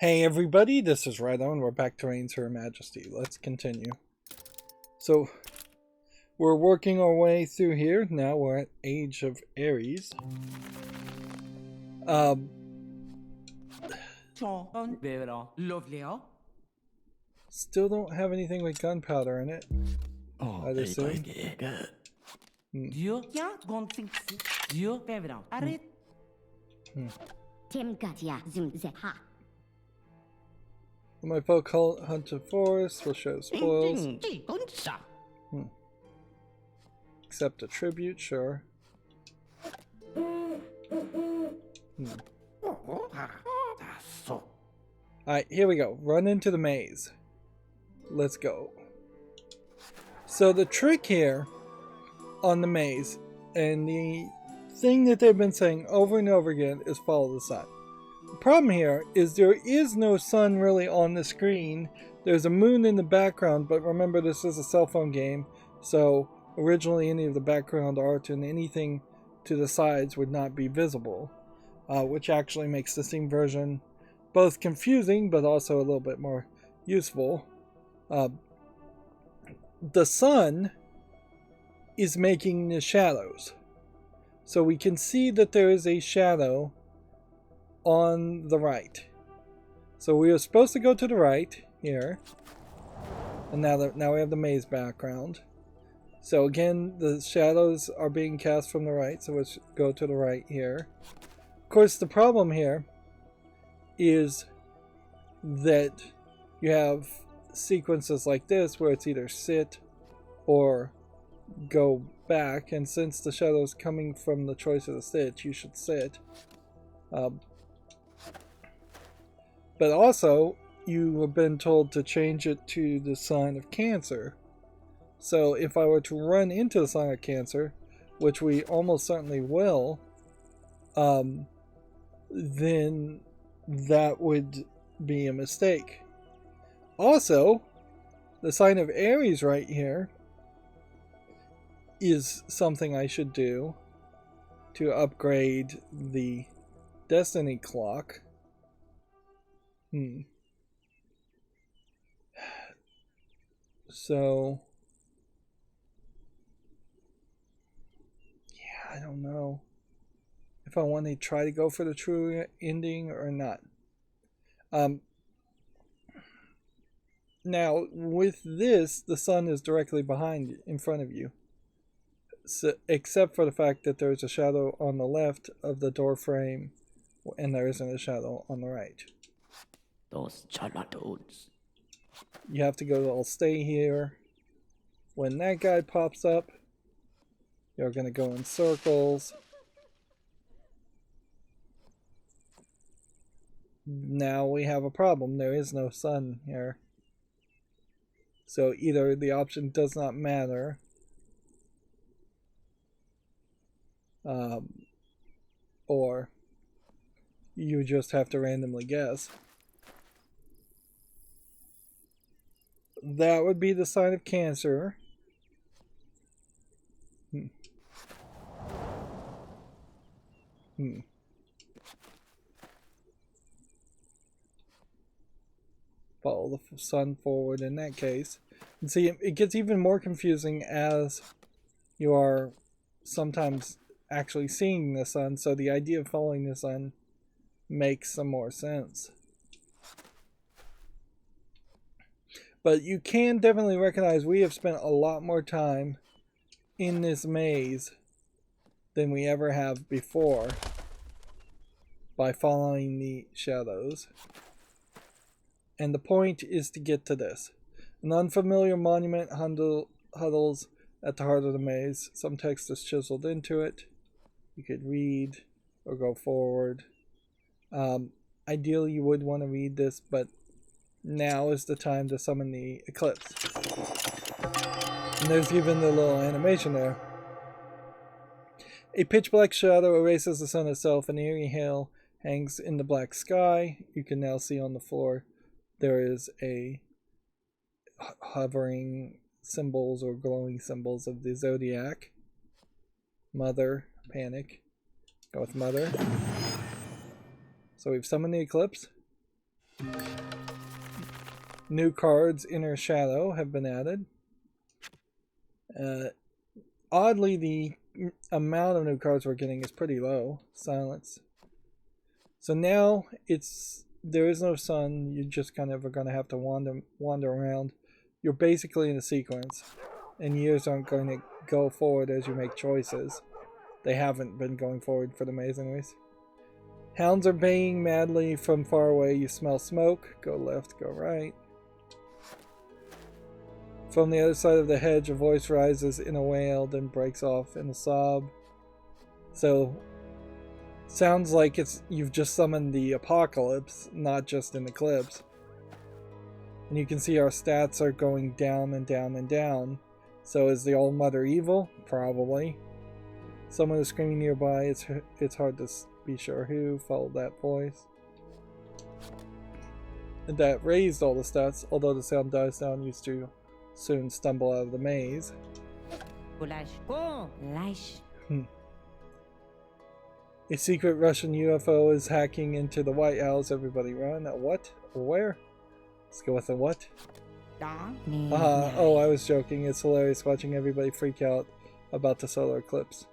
Hey everybody, this is Rydo and we're back to Reigns Her Majesty. Let's continue. So, we're working our way through here. Now we're at Age of Aries. Still don't have anything with gunpowder in it. I'd assume. My folk hunt a forest will show spoils. Accept a tribute, sure. Alright, here we go. Run into the maze. Let's go. So the trick here on the maze, and the thing that they've been saying over and over again, is follow the sun. The problem here is there is no sun really on the screen. There's a moon in the background, but remember this is a cell phone game, so originally any of the background art and anything to the sides would not be visible, which actually makes the Steam version both confusing but also a little bit more useful. The sun is making the shadows, so we can see that there is a shadow on the right. So we were supposed to go to the right here, and now we have the maze background. So again, the shadows are being cast from the right, so let's go to the right here. Of course, the problem here is that you have sequences like this where it's either sit or go back, and since the shadow is coming from the choice of the sit, you should sit. But also, you have been told to change it to the sign of Cancer. So if I were to run into the sign of Cancer, which we almost certainly will, then that would be a mistake. Also, the sign of Aries right here is something I should do to upgrade the Destiny clock. So, yeah, I don't know if I want to try to go for the true ending or not. Now, with this, the sun is directly behind, in front of you. So, except for the fact that there's a shadow on the left of the door frame, and there isn't a shadow on the right. Those charlatans. You have to go, I'll stay here. When that guy pops up, you're going to go in circles. Now we have a problem. There is no sun here. So either the option does not matter, or you just have to randomly guess. That would be the sign of Cancer. Follow the sun forward in that case. And see, it gets even more confusing as you are sometimes actually seeing the sun, so the idea of following the sun makes some more sense. But you can definitely recognize we have spent a lot more time in this maze than we ever have before by following the shadows. And the point is to get to this. An unfamiliar monument huddles at the heart of the maze. Some text is chiseled into it. You could read or go forward. Ideally you would want to read this, but now is the time to summon the eclipse. And there's even the little animation there. A pitch black shadow erases the sun itself. An eerie hail hangs in the black sky. You can now see on the floor there is a hovering symbols or glowing symbols of the zodiac. Mother, panic. Go with Mother. So we've summoned the eclipse. New cards, Inner Shadow, have been added. Oddly, the amount of new cards we're getting is pretty low. Silence. So now there is no sun. You just kind of are going to have to wander around. You're basically in a sequence, and years aren't going to go forward as you make choices. They haven't been going forward for the Masonries. Hounds are baying madly from far away. You smell smoke. Go left, go right. From the other side of the hedge, a voice rises in a wail, then breaks off in a sob. So, sounds like you've just summoned the apocalypse, not just an eclipse. And you can see our stats are going down and down and down. So is the All-Mother evil? Probably. Someone is screaming nearby. It's hard to be sure who. Follow that voice. And that raised all the stats, although the sound dies down, used to soon stumble out of the maze. A secret Russian UFO is hacking into the White House. Everybody run. What? Where? Let's go with a what? Oh, I was joking. It's hilarious watching everybody freak out about the solar eclipse.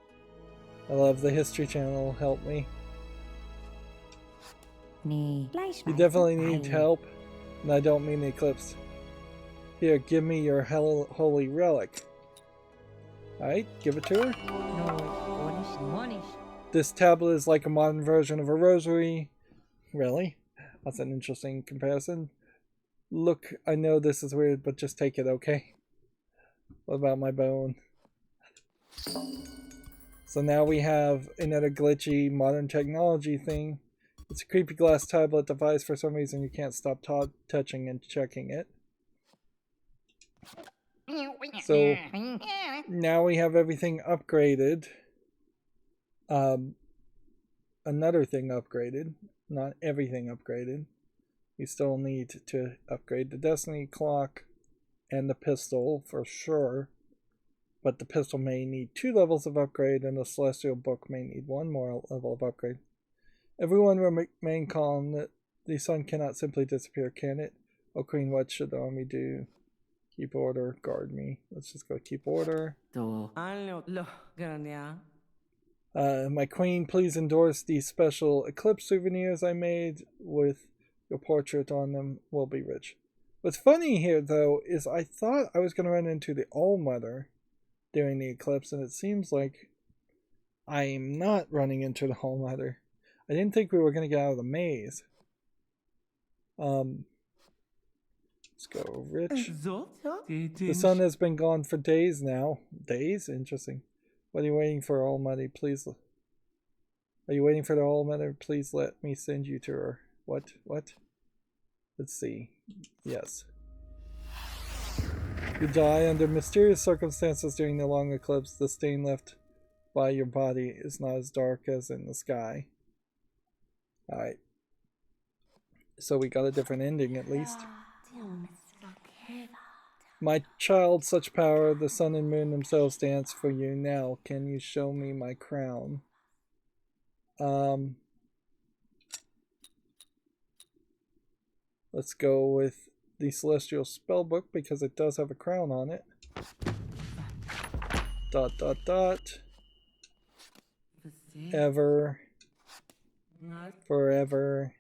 I love the History Channel. Help me. You definitely need help, and I don't mean the eclipse. Here, give me your holy relic. Alright, give it to her. This tablet is like a modern version of a rosary. Really? That's an interesting comparison. Look, I know this is weird, but just take it, okay? What about my bone? So now we have another glitchy modern technology thing. It's a creepy glass tablet device. For some reason you can't stop touching and checking it. So now we have everything upgraded. Another thing upgraded, not everything upgraded. We still need to upgrade the Destiny clock and the pistol for sure. But the pistol may need 2 levels of upgrade, and the Celestial Book may need 1 more level of upgrade. Everyone remain calm. The sun cannot simply disappear, can it? Oh, Queen, what should the army do? Keep order, guard me. Let's just go keep order. My queen, please endorse these special eclipse souvenirs I made with your portrait on them. Will be rich. What's funny here, though, is I thought I was going to run into the All-Mother during the eclipse, and it seems like I'm not running into the All-Mother. I didn't think we were going to get out of the maze. Let's go rich. The sun has been gone for days now. Days? Interesting. What are you waiting for, All-Mother? Please. Are you waiting for the All-Mother? Please let me send you to her. What? Let's see. Yes. You die under mysterious circumstances during the long eclipse. The stain left by your body is not as dark as in the sky. Alright. So we got a different ending at least. My child, such power, the sun and moon themselves dance for you now. Can you show me my crown? Let's go with the Celestial Spellbook because it does have a crown on it. ... Ever. Forever.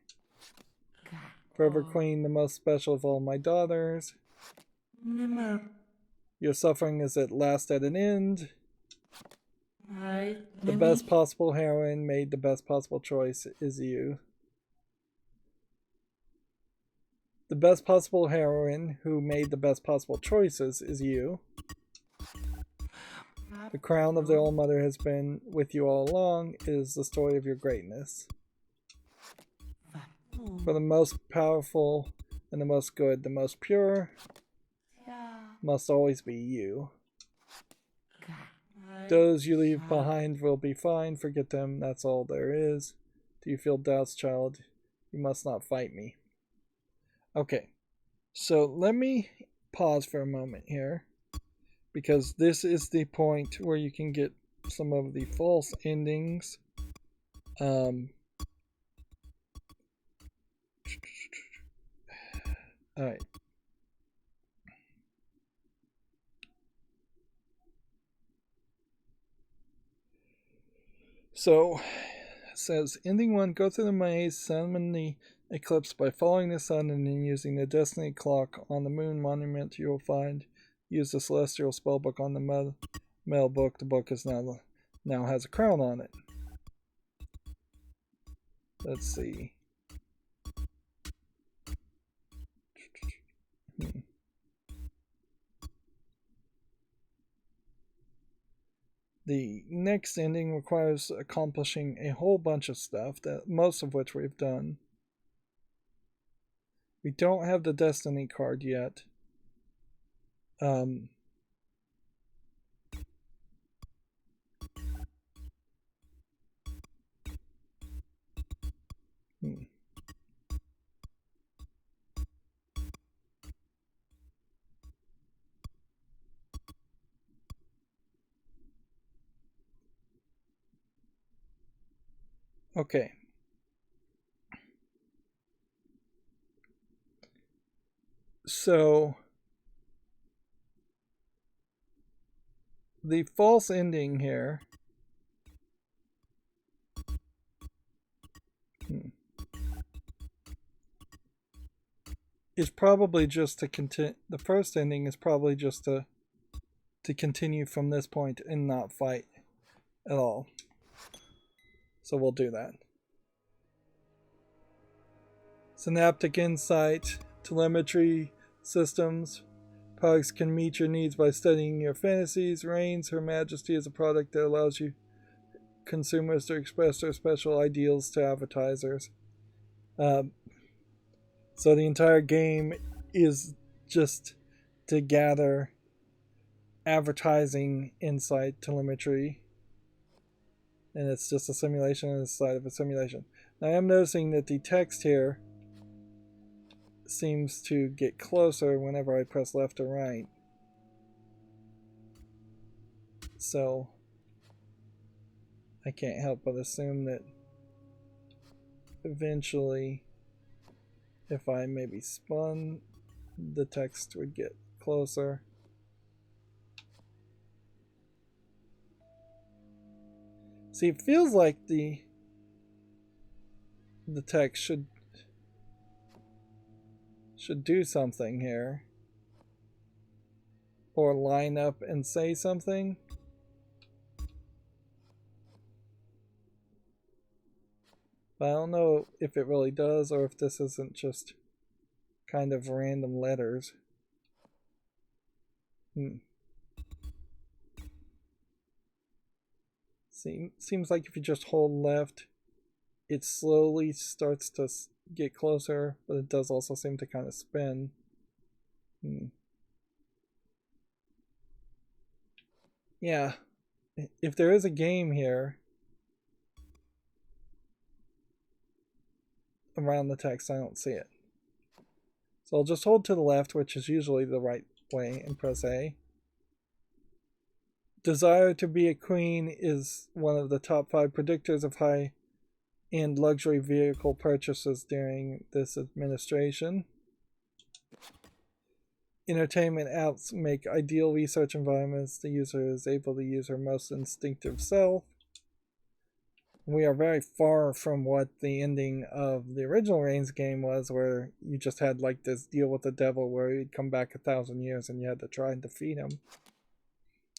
Forever Queen, the most special of all my daughters. Your suffering is at last at an end. The best possible heroine made the best possible choice is you. The best possible heroine who made the best possible choices is you. The crown of the All-Mother has been with you all along. It is the story of your greatness. For the most powerful and the most good, the most pure, must always be you. Those you leave behind will be fine. Forget them. That's all there is. Do you feel doubts, child? You must not fight me. Okay. So let me pause for a moment here. Because this is the point where you can get some of the false endings. Alright. So, it says, ending 1, go through the maze, summon the eclipse by following the sun and then using the destiny clock on the moon monument you will find. Use the celestial spellbook on the metal book. The book is now has a crown on it. Let's see. The next ending requires accomplishing a whole bunch of stuff, that most of which we've done. We don't have the destiny card yet. Okay. So the false ending here is probably just to continue. The first ending is probably just to continue from this point and not fight at all. So we'll do that. Synaptic insight, telemetry systems. Products can meet your needs by studying your fantasies. Reigns, Her Majesty is a product that allows you consumers to express their special ideals to advertisers. So the entire game is just to gather advertising insight telemetry, and it's just a simulation inside of a simulation. Now I'm noticing that the text here seems to get closer whenever I press left or right. So I can't help but assume that eventually, if I maybe spun, the text would get closer. See, it feels like the text should do something here, or line up and say something. But I don't know if it really does, or if this isn't just kind of random letters. Seems like if you just hold left, it slowly starts to get closer, but it does also seem to kind of spin. Yeah, if there is a game here around the text, I don't see it. So I'll just hold to the left, which is usually the right way, and press A. Desire to be a queen is one of the top 5 predictors of high-end luxury vehicle purchases during this administration. Entertainment apps make ideal research environments. The user is able to use her most instinctive self. We are very far from what the ending of the original Reigns game was, where you just had like this deal with the devil where he'd come back 1,000 years and you had to try and defeat him.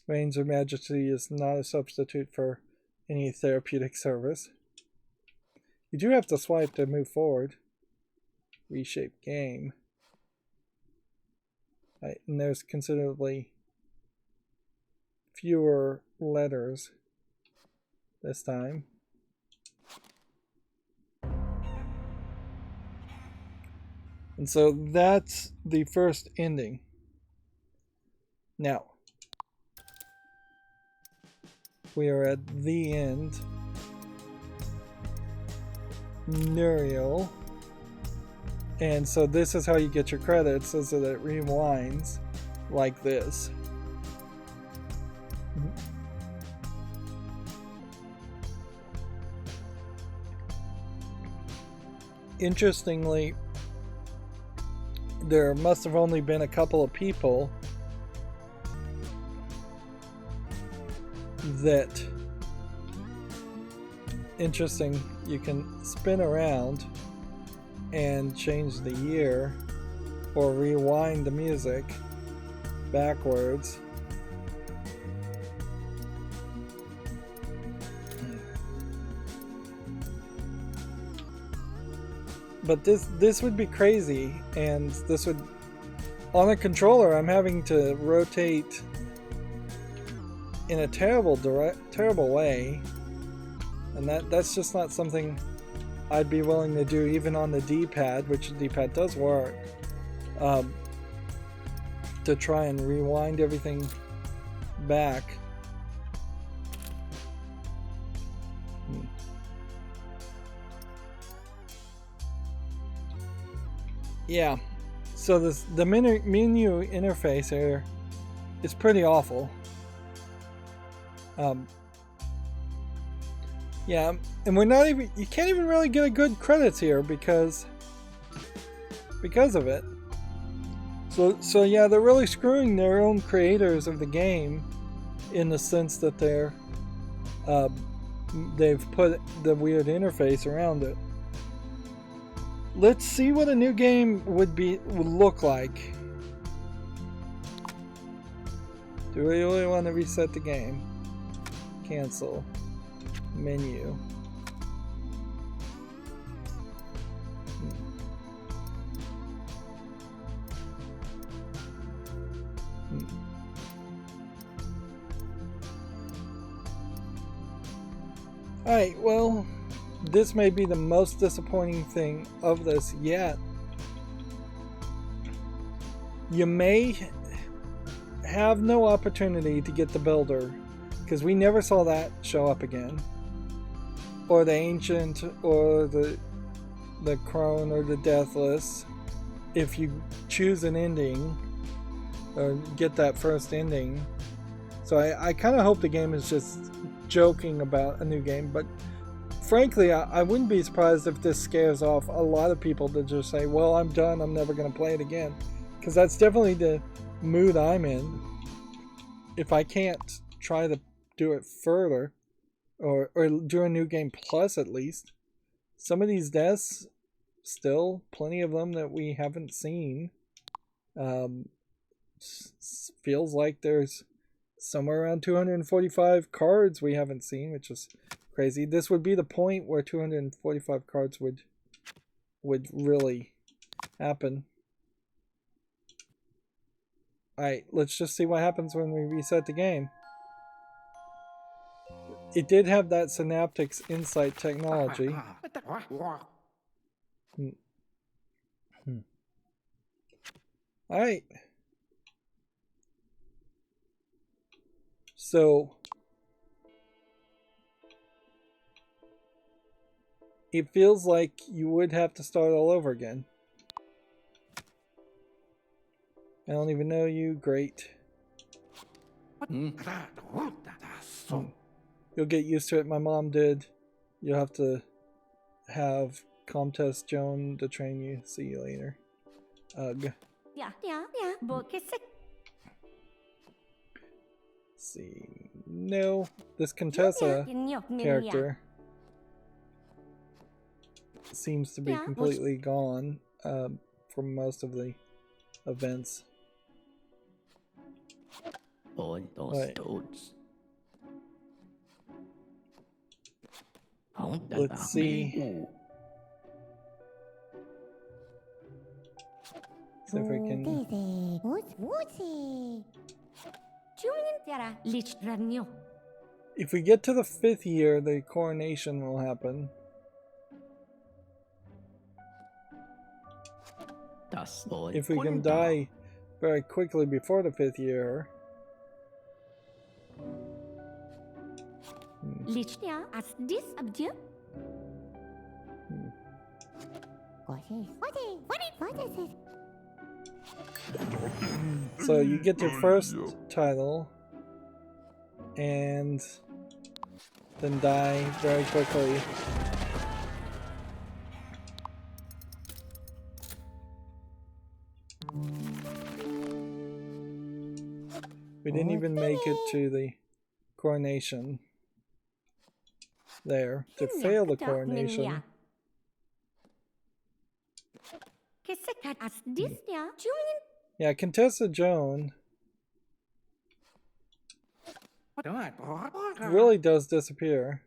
Reigns of Majesty is not a substitute for any therapeutic service. You do have to swipe to move forward. Reshape game. Right, and there's considerably fewer letters this time. And so that's the first ending. Now, we are at the end. Nuriel. And so this is how you get your credits, is that it rewinds like this. Interestingly, there must have only been a couple of people that... Interesting, you can spin around and change the year or rewind the music backwards. But this would be crazy, and this would, on a controller, I'm having to rotate in a terrible way, and that's just not something I'd be willing to do even on the D-pad, which the D-pad does work, to try and rewind everything back. Yeah, so the menu interface here is pretty awful. Yeah, and we're not even, you can't even really get a good credits here because of it. So yeah, they're really screwing their own creators of the game in the sense that they've put the weird interface around it. Let's see what a new game would look like. Do we really want to reset the game? Cancel. Menu. Alright, well, this may be the most disappointing thing of this yet. You may have no opportunity to get the builder, because we never saw that show up again. Or the ancient, or the crone, or the deathless. If you choose an ending, or get that first ending. So I kind of hope the game is just joking about a new game, but frankly, I wouldn't be surprised if this scares off a lot of people to just say, well, I'm done, I'm never going to play it again. Because that's definitely the mood I'm in. If I can't try to do it further, or do a new game plus at least. Some of these deaths, still plenty of them that we haven't seen. Feels like there's somewhere around 245 cards we haven't seen, which is crazy. This would be the point where 245 cards would really happen. Alright, let's just see what happens when we reset the game. It did have that Synaptics Insight technology. Alright. So it feels like you would have to start all over again. I don't even know you. Great. You'll get used to it. My mom did. You'll have to have Comtesse Joan to train you. See you later. Ugh. See. No. This Contessa character seems to be completely gone from most of the events. All those toads. Let's see. So if we can... If we get to the 5th year, the coronation will happen. If we can die very quickly before the 5th year. So you get your first title and then die very quickly. We didn't even make it to the coronation there to fail the coronation. Yeah, Contessa Joan really does disappear.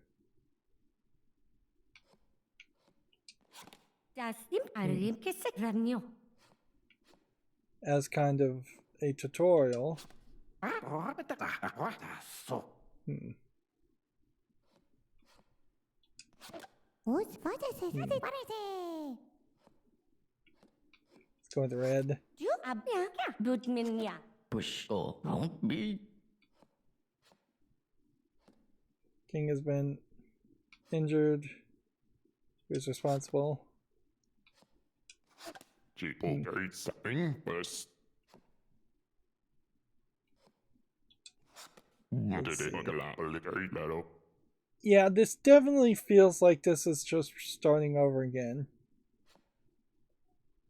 As kind of a tutorial. Let's go with red. Push or won't be. King has been injured. Who's responsible? Yeah, this definitely feels like this is just starting over again.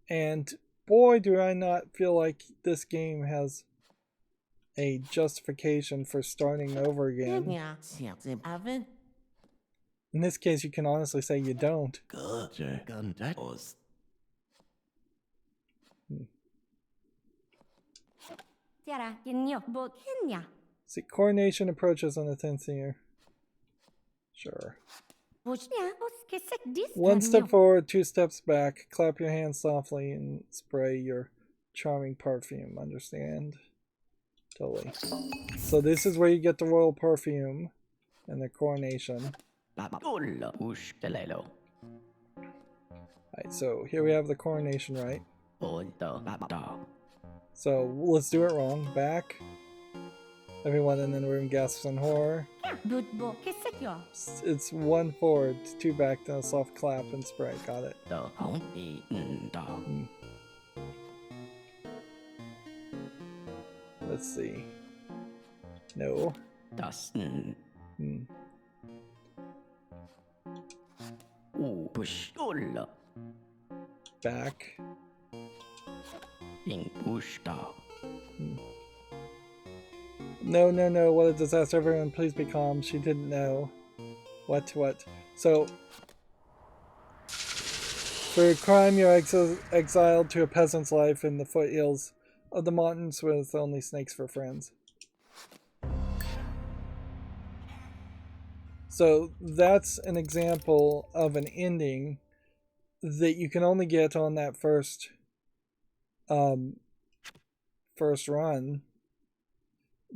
And boy, do I not feel like this game has a justification for starting over again. In this case, you can honestly say you don't. See, coronation approaches on the 10th year. Sure. 1 step forward, 2 steps back. Clap your hands softly and spray your charming perfume. Understand? Totally. So this is where you get the royal perfume and the coronation. Alright, so here we have the coronation, right? So let's do it wrong. Back. Everyone in the room gasps in horror. It's 1 forward, 2 back, then a soft clap and spray. Got it. Let's see. No. Back. No, no, no, what a disaster. Everyone, please be calm. She didn't know. What? So, for a crime, you're exiled to a peasant's life in the foothills of the mountains with only snakes for friends. So, that's an example of an ending that you can only get on that first run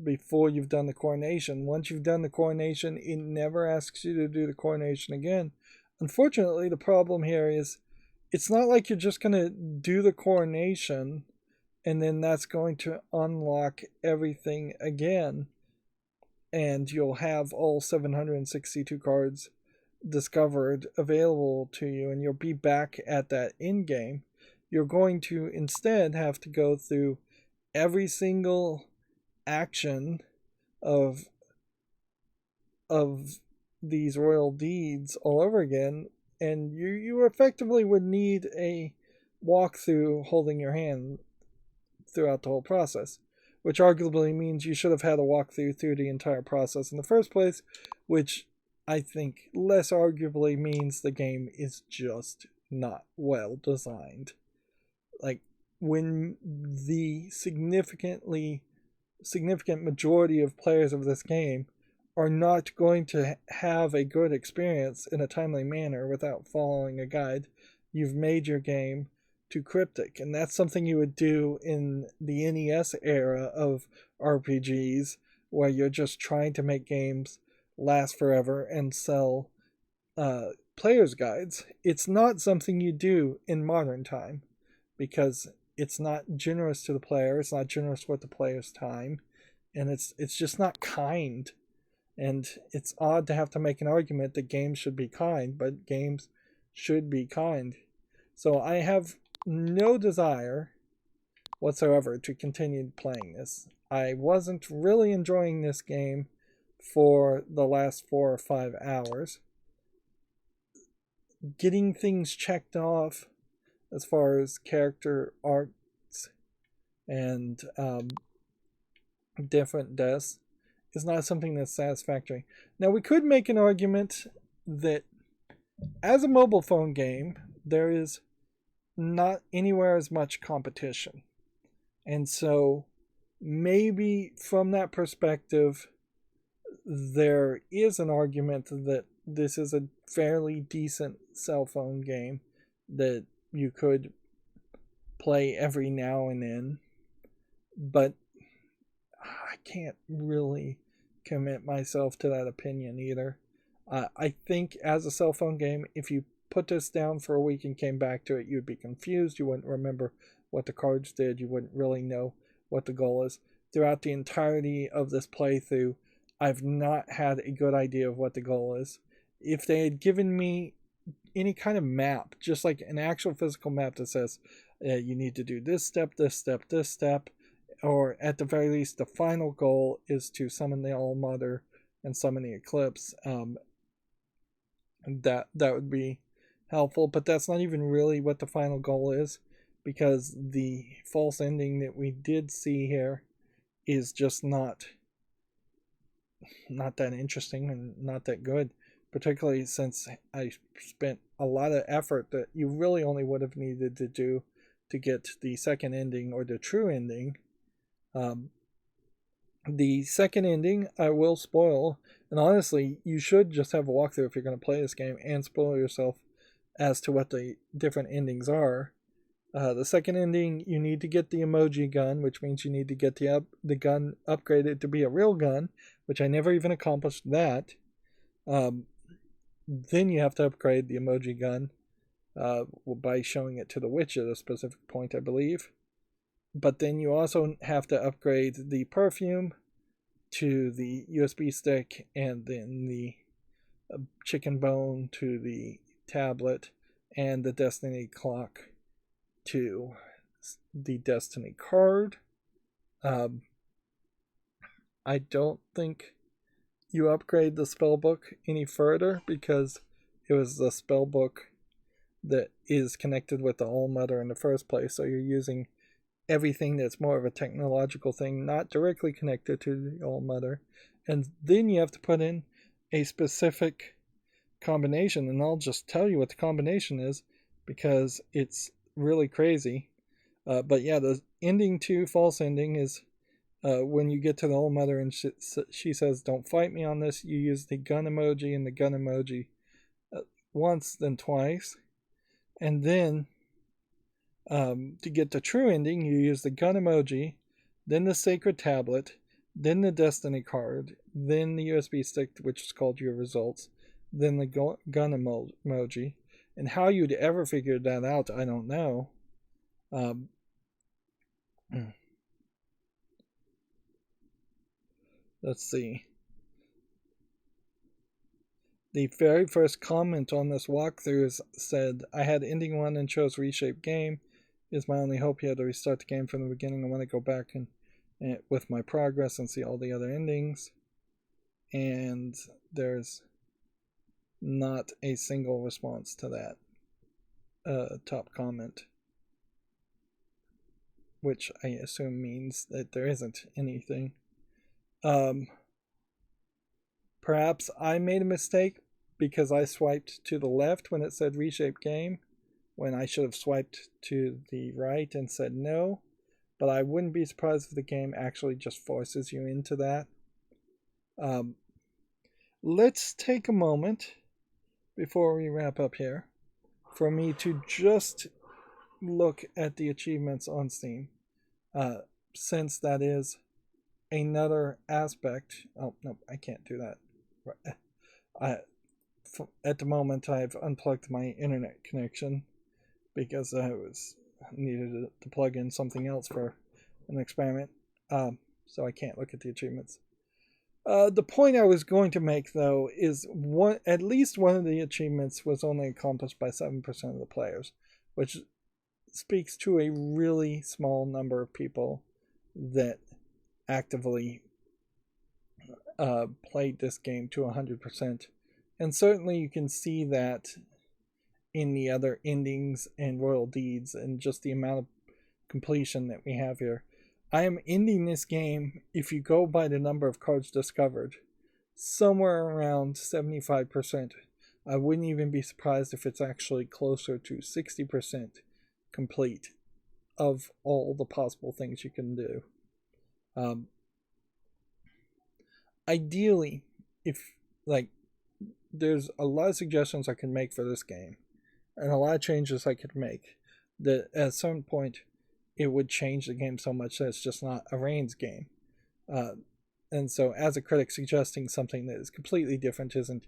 before you've done the coronation. Once you've done the coronation, it never asks you to do the coronation again. Unfortunately, the problem here is it's not like you're just going to do the coronation and then that's going to unlock everything again and you'll have all 762 cards discovered available to you and you'll be back at that end game. You're going to instead have to go through every single action of these royal deeds all over again, and you effectively would need a walkthrough holding your hand throughout the whole process, which arguably means you should have had a walkthrough through the entire process in the first place, which I think less arguably means the game is just not well designed. Like, when the significant majority of players of this game are not going to have a good experience in a timely manner without following a guide, you've made your game too cryptic. And that's something you would do in the NES era of RPGs, where you're just trying to make games last forever and sell player's guides. It's not something you do in modern time, because it's not generous to the player, it's not generous with the player's time, and it's just not kind. And it's odd to have to make an argument that games should be kind, but games should be kind. So I have no desire whatsoever to continue playing this. I wasn't really enjoying this game for the last 4 or 5 hours. Getting things checked off as far as character arcs and different deaths is not something that's satisfactory. Now, we could make an argument that as a mobile phone game, there is not anywhere as much competition. And so maybe from that perspective, there is an argument that this is a fairly decent cell phone game that you could play every now and then. But I can't really commit myself to that opinion either. I think as a cell phone game, if you put this down for a week and came back to it, you'd be confused. You wouldn't remember what the cards did. You wouldn't really know what the goal is. Throughout the entirety of this playthrough, I've not had a good idea of what the goal is. If they had given me any kind of map, just like an actual physical map that says you need to do this step, this step, this step, or at the very least, the final goal is to summon the All-Mother and summon the Eclipse, that would be helpful. But that's not even really what the final goal is, because the false ending that we did see here is just not that interesting and not that good, particularly since I spent a lot of effort that you really only would have needed to do to get the second ending or the true ending. The second ending I will spoil, and honestly, you should just have a walkthrough if you're going to play this game and spoil yourself as to what the different endings are. The second ending, you need to get the emoji gun, which means you need to get the gun upgraded to be a real gun, which I never even accomplished that. Then you have to upgrade the emoji gun by showing it to the witch at a specific point, I believe. But then you also have to upgrade the perfume to the USB stick, and then the chicken bone to the tablet, and the destiny clock to the destiny card. I don't think you upgrade the spellbook any further, because it was the spellbook that is connected with the All-Mother in the first place, so you're using everything that's more of a technological thing, not directly connected to the All-Mother. And then you have to put in a specific combination, and I'll just tell you what the combination is, because it's really crazy. But yeah, the ending to false ending is when you get to the All-Mother and she says, "Don't fight me on this," you use the gun emoji and the gun emoji once, then twice. And then to get the true ending, you use the gun emoji, then the sacred tablet, then the destiny card, then the USB stick, which is called your results, then the gun emoji. And how you'd ever figure that out, I don't know. Let's see. The very first comment on this walkthrough said, "I had ending 1 and chose reshape game. Is my only hope. You had to restart the game from the beginning. I want to go back and with my progress and see all the other endings." And there's not a single response to that top comment, which I assume means that there isn't anything. Perhaps I made a mistake because I swiped to the left when it said reshape game, when I should have swiped to the right and said no. But I wouldn't be surprised if the game actually just forces you into that. Let's take a moment before we wrap up here for me to just look at the achievements on Steam, since that is another aspect. Oh no, I can't do that. At the moment I've unplugged my internet connection because I needed to plug in something else for an experiment, so I can't look at the achievements. The point I was going to make, though, is at least one of the achievements was only accomplished by 7% of the players, which speaks to a really small number of people that actively played this game to 100%. And certainly you can see that in the other endings and royal deeds and just the amount of completion that we have here. I am ending this game, if you go by the number of cards discovered, somewhere around 75%. I wouldn't even be surprised if it's actually closer to 60% complete of all the possible things you can do. Ideally, if, like, there's a lot of suggestions I can make for this game, and a lot of changes I could make, that at some point it would change the game so much that it's just not a Reigns game. And so as a critic, suggesting something that is completely different isn't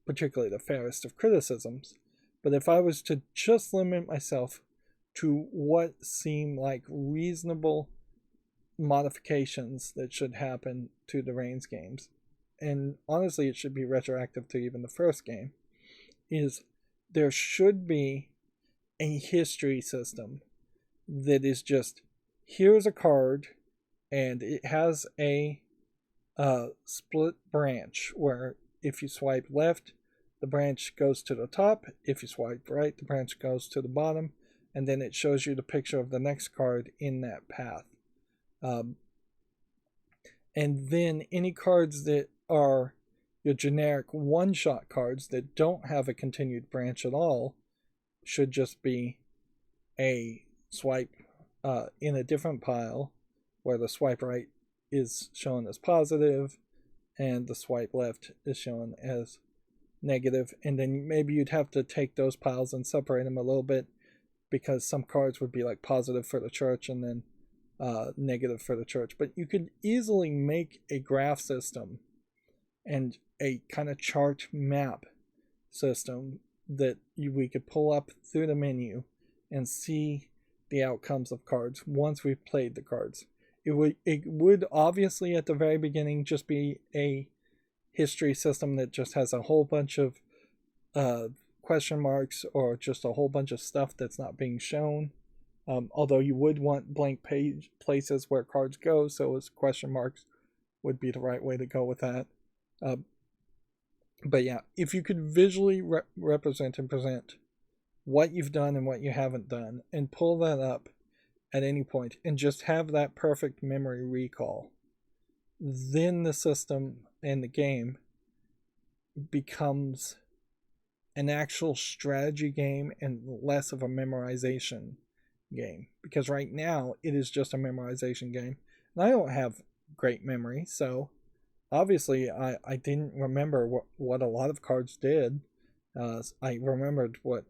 particularly the fairest of criticisms. But if I was to just limit myself to what seem like reasonable modifications that should happen to the Reigns games, and honestly it should be retroactive to even the first game, is there should be a history system that is just, here's a card and it has a split branch where if you swipe left, the branch goes to the top. If you swipe right, the branch goes to the bottom. And then it shows you the picture of the next card in that path. And then any cards that are your generic one-shot cards that don't have a continued branch at all should just be a swipe in a different pile where the swipe right is shown as positive and the swipe left is shown as negative. And then maybe you'd have to take those piles and separate them a little bit, because some cards would be like positive for the church and then negative for the church. But you could easily make a graph system and a kind of chart map system that we could pull up through the menu and see the outcomes of cards once we've played the cards. It would obviously at the very beginning just be a history system that just has a whole bunch of question marks or just a whole bunch of stuff that's not being shown. Although you would want blank page places where cards go, so as question marks would be the right way to go with that. But yeah, if you could visually represent and present what you've done and what you haven't done, and pull that up at any point, and just have that perfect memory recall, then the system and the game becomes an actual strategy game and less of a memorization game. Because right now it is just a memorization game, and I don't have great memory, so obviously I didn't remember what a lot of cards did. I remembered what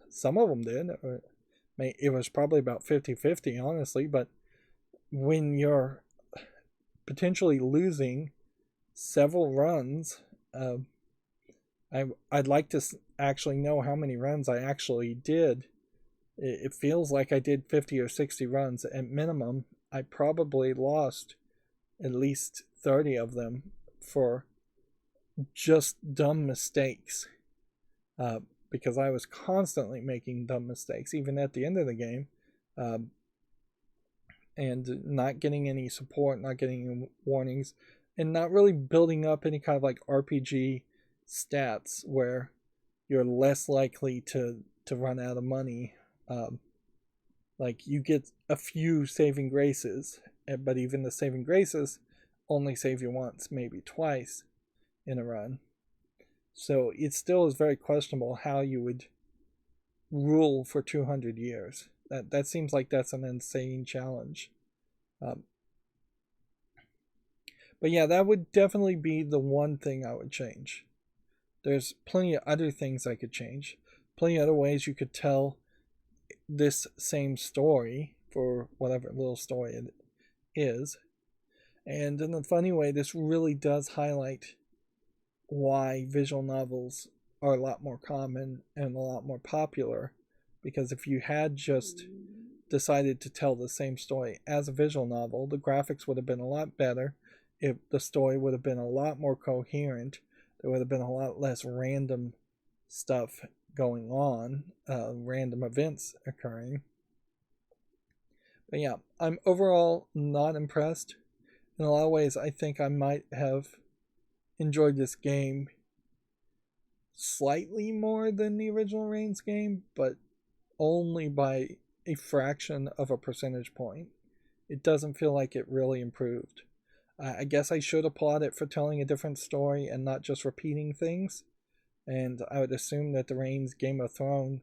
some of them did. It was probably about 50-50, honestly, but when you're potentially losing several runs, I'd like to actually know how many runs I actually did. It feels like I did 50 or 60 runs. At minimum, I probably lost at least 30 of them for just dumb mistakes. Because I was constantly making dumb mistakes, even at the end of the game. And not getting any support, not getting any warnings, and not really building up any kind of like RPG stats where you're less likely to run out of money. Like you get a few saving graces, but even the saving graces only save you once, maybe twice in a run. So it still is very questionable how you would rule for 200 years. That seems like that's an insane challenge. But yeah, that would definitely be the one thing I would change. There's plenty of other things I could change. Plenty of other ways you could tell this same story for whatever little story it is. And in a funny way, this really does highlight why visual novels are a lot more common and a lot more popular. Because if you had just decided to tell the same story as a visual novel, the graphics would have been a lot better. The story would have been a lot more coherent. There would have been a lot less random stuff going on, random events occurring. But yeah, I'm overall not impressed. In a lot of ways, I think I might have enjoyed this game slightly more than the original Reigns game, but only by a fraction of a percentage point. it doesn't feel like it really improved. I guess I should applaud it for telling a different story and not just repeating things. And I would assume that the Reigns Game of Thrones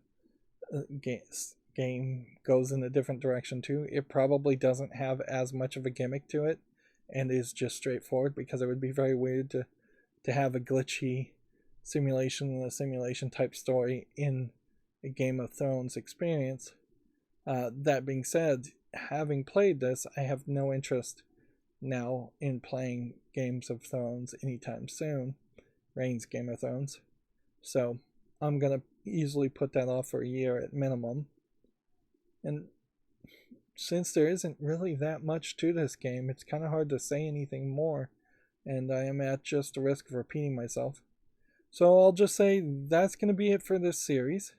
game goes in a different direction too. It probably doesn't have as much of a gimmick to it and is just straightforward, because it would be very weird to have a glitchy simulation and a simulation type story in a Game of Thrones experience. That being said, having played this, I have no interest now in playing Games of Thrones anytime soon. Reigns Game of Thrones. So I'm going to easily put that off for a year at minimum. And since there isn't really that much to this game, it's kind of hard to say anything more, and I am at just the risk of repeating myself. So I'll just say that's going to be it for this series.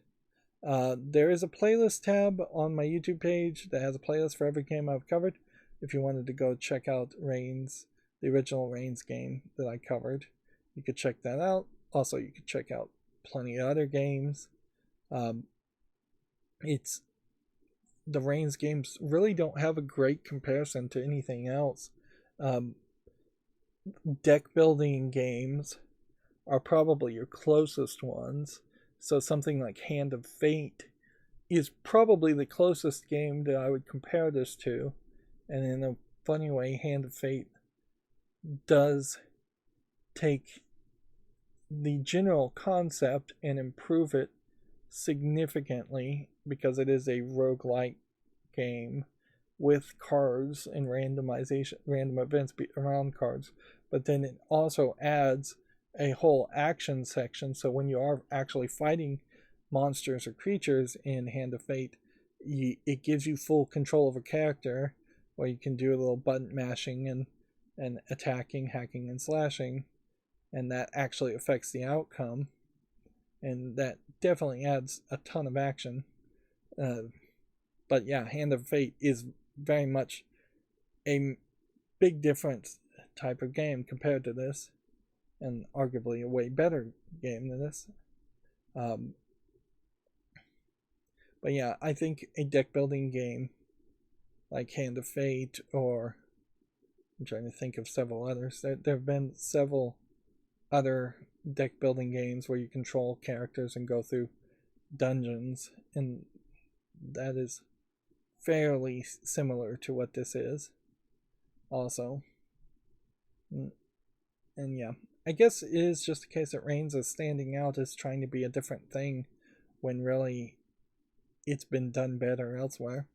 There is a playlist tab on my YouTube page that has a playlist for every game I've covered. If you wanted to go check out Reigns, the original Reigns game that I covered, you could check that out. Also, you could check out plenty of other games. The Reigns games really don't have a great comparison to anything else. Deck building games are probably your closest ones. So something like Hand of Fate is probably the closest game that I would compare this to. And in a funny way, Hand of Fate does take the general concept and improve it significantly, because it is a roguelike game with cards and random events around cards, but then it also adds a whole action section. So when you are actually fighting monsters or creatures in Hand of Fate, it gives you full control of a character, where you can do a little button mashing and attacking, hacking, and slashing, and that actually affects the outcome, and that definitely adds a ton of action. But yeah, Hand of Fate is very much a big difference type of game compared to this, and arguably a way better game than this. But yeah, I think a deck building game like Hand of Fate, or I'm trying to think of several others. There have been several other deck building games where you control characters and go through dungeons, and that is fairly similar to what this is also. And yeah, I guess it is just a case that Reigns is standing out as trying to be a different thing, when really it's been done better elsewhere.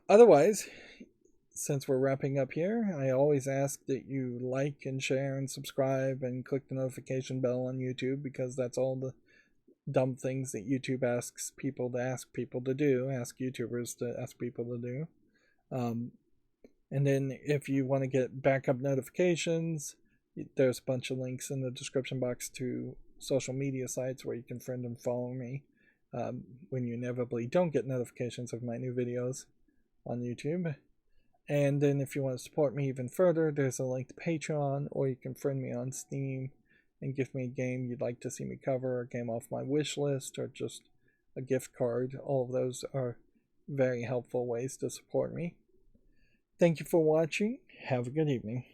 Otherwise, since we're wrapping up here, I always ask that you like and share and subscribe and click the notification bell on YouTube, because that's all the dumb things that YouTube asks people to ask people to do, ask YouTubers to ask people to do. And then if you want to get backup notifications, there's a bunch of links in the description box to social media sites where you can friend and follow me when you inevitably don't get notifications of my new videos on YouTube. And then if you want to support me even further, there's a link to Patreon, or you can friend me on Steam and give me a game you'd like to see me cover, a game off my wish list, or just a gift card. All of those are very helpful ways to support me. Thank you for watching. Have a good evening.